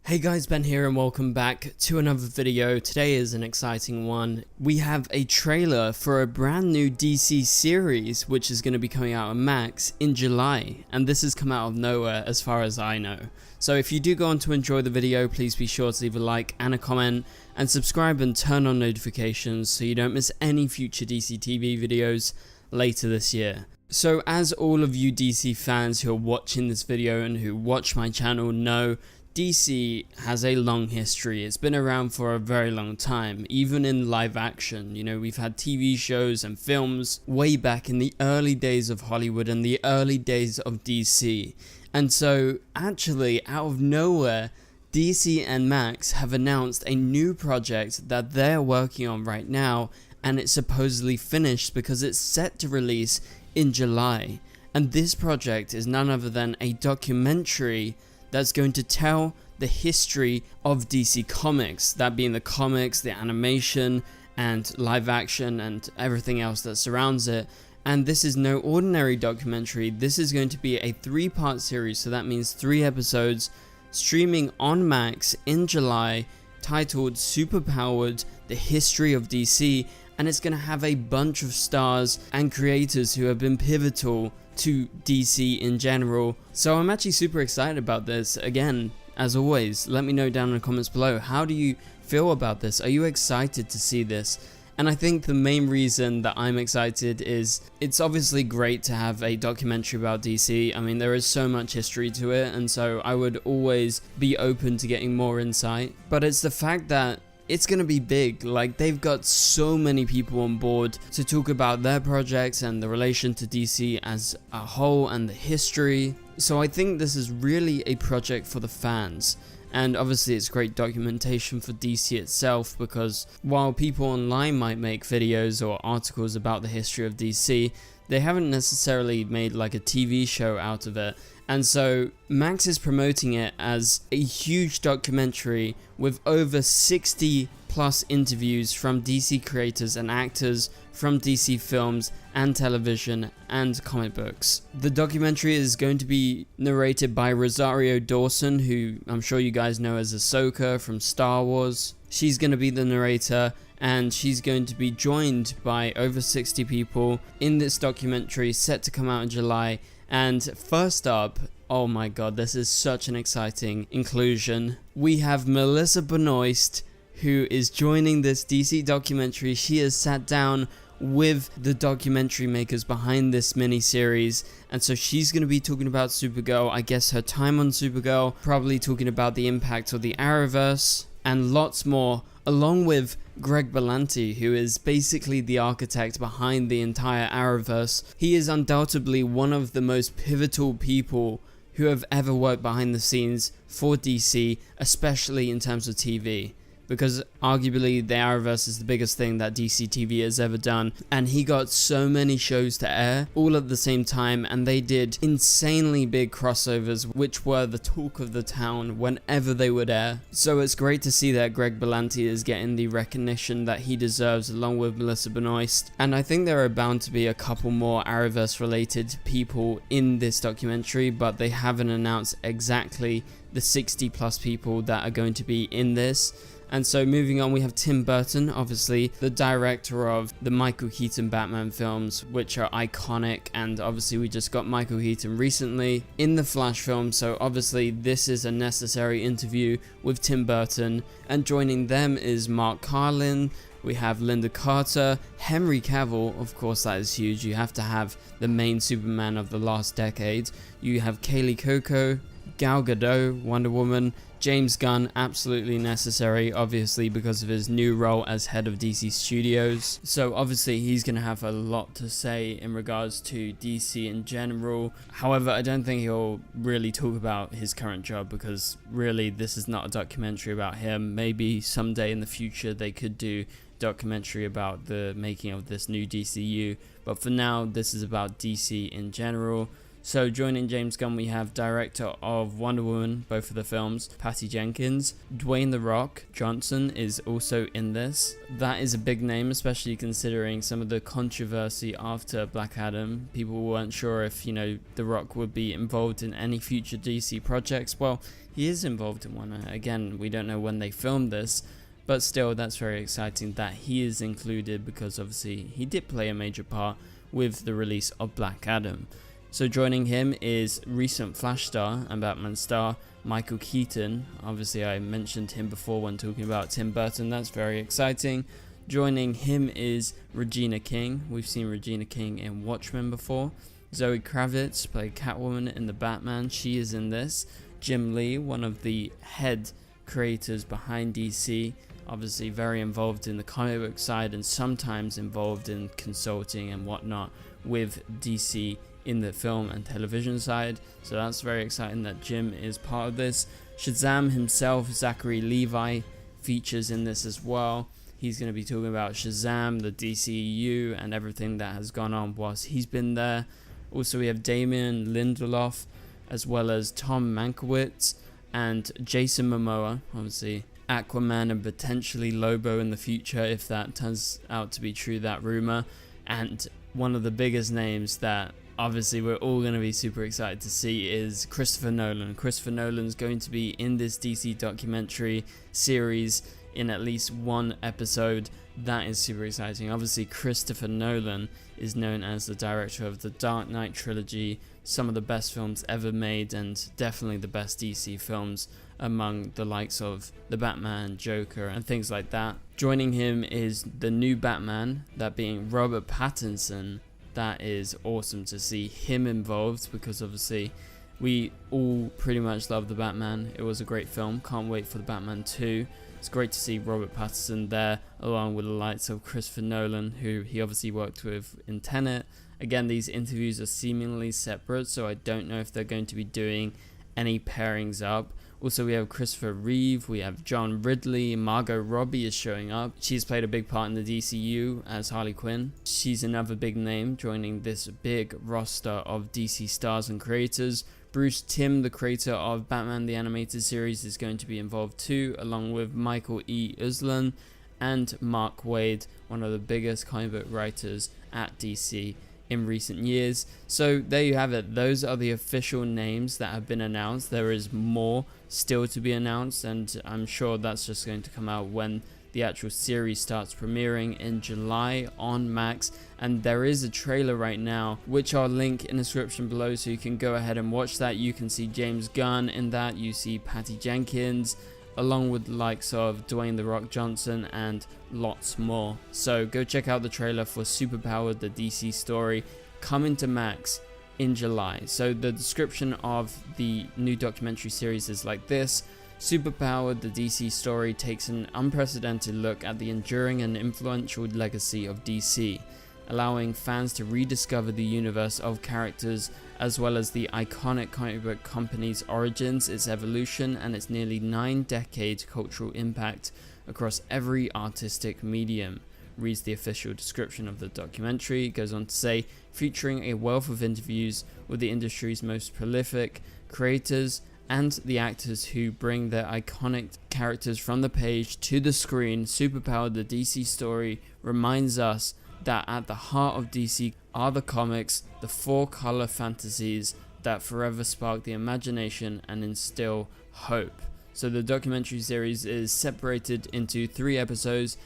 Hey guys, Ben here and welcome back to another video. Today is an exciting one. We have a trailer for a brand new DC series which is going to be coming out on Max in July, and this has come out of nowhere as far as I know. So if you do go on to enjoy the video, please be sure to leave a like and a comment and subscribe and turn on notifications so you don't miss any future DCTV videos later this year. So as all of you DC fans who are watching this video and who watch my channel know, DC has a long history. It's been around for a very long time, even in live action. You know, we've had TV shows and films way back in the early days of Hollywood and the early days of DC. And so, actually, out of nowhere, DC and Max have announced a new project that they're working on right now, and it's supposedly finished because it's set to release in July. And this project is none other than a documentary that's going to tell the history of DC Comics, that being the comics, the animation, and live action, and everything else that surrounds it. And this is no ordinary documentary. This is going to be a 3-part series, so that means 3 episodes, streaming on Max in July, titled Superpowered: The History of DC, and it's going to have a bunch of stars and creators who have been pivotal to DC in general. So I'm actually super excited about this. Again, as always, let me know down in the comments below, how do you feel about this? Are you excited to see this? And I think the main reason that I'm excited is it's obviously great to have a documentary about DC. I mean, there is so much history to it, and so I would always be open to getting more insight. But it's the fact that it's going to be big. Like, they've got so many people on board to talk about their projects and the relation to DC as a whole and the history. So I think this is really a project for the fans. And obviously it's great documentation for DC itself, because while people online might make videos or articles about the history of DC, they haven't necessarily made like a TV show out of it. And so Max is promoting it as a huge documentary with over 60 plus interviews from DC creators and actors from DC films and television and comic books. The documentary is going to be narrated by Rosario Dawson, who I'm sure you guys know as Ahsoka from Star Wars. She's going to be the narrator, and she's going to be joined by over 60 people in this documentary set to come out in July. And first up, oh my god, this is such an exciting inclusion. We have Melissa Benoist, who is joining this DC documentary. She has sat down with the documentary makers behind this mini-series, and so she's going to be talking about Supergirl, I guess her time on Supergirl, probably talking about the impact of the Arrowverse, and lots more, along with Greg Berlanti, who is basically the architect behind the entire Arrowverse. He is undoubtedly one of the most pivotal people who have ever worked behind the scenes for DC, especially in terms of TV. Because arguably the Arrowverse is the biggest thing that DCTV has ever done, and he got so many shows to air all at the same time, and they did insanely big crossovers which were the talk of the town whenever they would air. So it's great to see that Greg Berlanti is getting the recognition that he deserves, along with Melissa Benoist. And I think there are bound to be a couple more Arrowverse related people in this documentary, but they haven't announced exactly the 60 plus people that are going to be in this. And so moving on, we have Tim Burton, obviously the director of the Michael Keaton Batman films, which are iconic, and obviously we just got Michael Keaton recently in the Flash film, so obviously this is a necessary interview with Tim Burton. And joining them is Mark Carlin, we have Linda Carter, Henry Cavill, of course that is huge, you have to have the main Superman of the last decade. You have Kaylee Cuoco, Gal Gadot, Wonder Woman, James Gunn, absolutely necessary, obviously because of his new role as head of DC Studios. So obviously he's going to have a lot to say in regards to DC in general. However, I don't think he'll really talk about his current job, because really this is not a documentary about him. Maybe someday in the future they could do a documentary about the making of this new DCU, but for now this is about DC in general. So joining James Gunn, we have director of Wonder Woman, both of the films, Patty Jenkins. Dwayne "The Rock" Johnson is also in this. That is a big name, especially considering some of the controversy after Black Adam. People weren't sure if, The Rock would be involved in any future DC projects. Well, he is involved in one. Again, we don't know when they filmed this, but still, that's very exciting that he is included, because obviously he did play a major part with the release of Black Adam. So joining him is recent Flash star and Batman star Michael Keaton. Obviously I mentioned him before when talking about Tim Burton. That's very exciting. Joining him is Regina King. We've seen Regina King in Watchmen before. Zoe Kravitz played Catwoman in the Batman. She is in this. Jim Lee, one of the head creators behind DC, obviously very involved in the comic book side and sometimes involved in consulting and whatnot with DC in the film and television side. So that's very exciting that Jim is part of this. Shazam himself, Zachary Levi, features in this as well. He's going to be talking about Shazam, the DCEU, and everything that has gone on whilst he's been there. Also, we have Damien Lindelof, as well as Tom Mankiewicz and Jason Momoa, obviously Aquaman and potentially Lobo in the future, if that turns out to be true, that rumor. And one of the biggest names that obviously we're all going to be super excited to see is Christopher Nolan. Christopher Nolan's going to be in this DC documentary series in at least one episode. That is super exciting. Obviously Christopher Nolan is known as the director of the Dark Knight trilogy, some of the best films ever made, and definitely the best DC films among the likes of the Batman, Joker, and things like that. Joining him is the new Batman, that being Robert Pattinson. That is awesome to see him involved, because obviously we all pretty much love the Batman. It was a great film. Can't wait for the Batman 2. It's great to see Robert Pattinson there, along with the likes of Christopher Nolan, who he obviously worked with in Tenet. Again, these interviews are seemingly separate, so I don't know if they're going to be doing any pairings up. Also, we have Christopher Reeve, we have John Ridley, Margot Robbie is showing up. She's played a big part in the DCU as Harley Quinn. She's another big name joining this big roster of DC stars and creators. Bruce Timm, the creator of Batman the Animated Series, is going to be involved too, along with Michael E. Uslan and Mark Waid, one of the biggest comic book writers at DC in recent years. So there you have it. Those are the official names that have been announced. There is more still to be announced, and I'm sure that's just going to come out when the actual series starts premiering in July on Max. And there is a trailer right now, which I'll link in the description below, so you can go ahead and watch that. You can see James Gunn in that, you see Patty Jenkins, along with the likes of Dwayne "The Rock" Johnson and lots more. So go check out the trailer for Superpowered, the DC story, coming to Max in July. So the description of the new documentary series is like this: Superpowered, the DC story, takes an unprecedented look at the enduring and influential legacy of DC, allowing fans to rediscover the universe of characters, as well as the iconic comic book company's origins, its evolution, and its nearly 9-decade cultural impact across every artistic medium, reads the official description of the documentary. It goes on to say, featuring a wealth of interviews with the industry's most prolific creators and the actors who bring their iconic characters from the page to the screen. Superpowered, the DC story, reminds us that at the heart of DC are the comics, the 4-color fantasies that forever spark the imagination and instill hope. So the documentary series is separated into 3 episodes,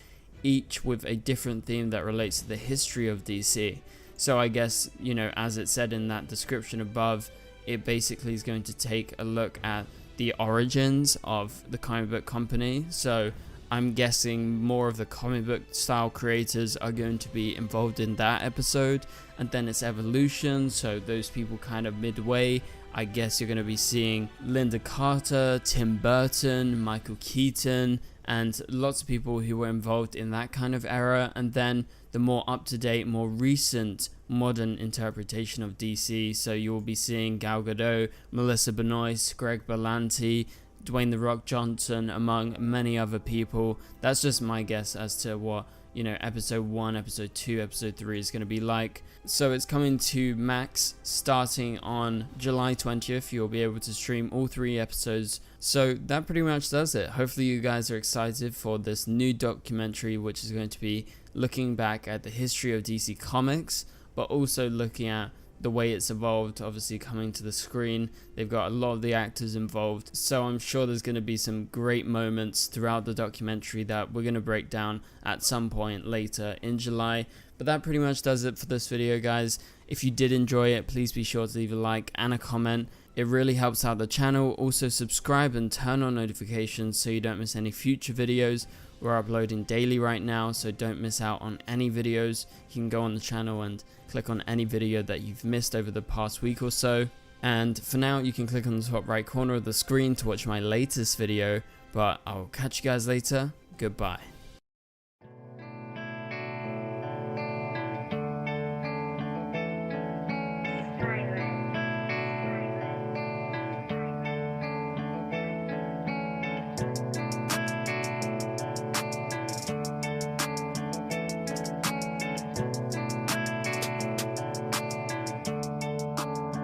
each with a different theme that relates to the history of DC. So I guess, as it said in that description above, it basically is going to take a look at the origins of the comic book company. So I'm guessing more of the comic book style creators are going to be involved in that episode, and then its evolution. So those people kind of midway, I guess you're going to be seeing Linda Carter, Tim Burton, Michael Keaton, and lots of people who were involved in that kind of era. And then the more up-to-date, more recent, modern interpretation of DC. So you will be seeing Gal Gadot, Melissa Benoist, Greg Berlanti, Dwayne "The Rock" Johnson, among many other people. That's just my guess as to what you know, episode 1, episode 2, episode 3 is going to be like. So it's coming to Max starting on July 20th. You'll be able to stream all 3 episodes. So that pretty much does it. Hopefully you guys are excited for this new documentary, which is going to be looking back at the history of DC Comics, but also looking at the way it's evolved, obviously coming to the screen. They've got a lot of the actors involved, so I'm sure there's going to be some great moments throughout the documentary that we're going to break down at some point later in July. But that pretty much does it for this video, guys. If you did enjoy it, please be sure to leave a like and a comment. It really helps out the channel. Also subscribe and turn on notifications so you don't miss any future videos. We're uploading daily right now, so don't miss out on any videos. You can go on the channel and click on any video that you've missed over the past week or so. And for now, you can click on the top right corner of the screen to watch my latest video. But I'll catch you guys later. Goodbye.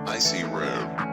I see red.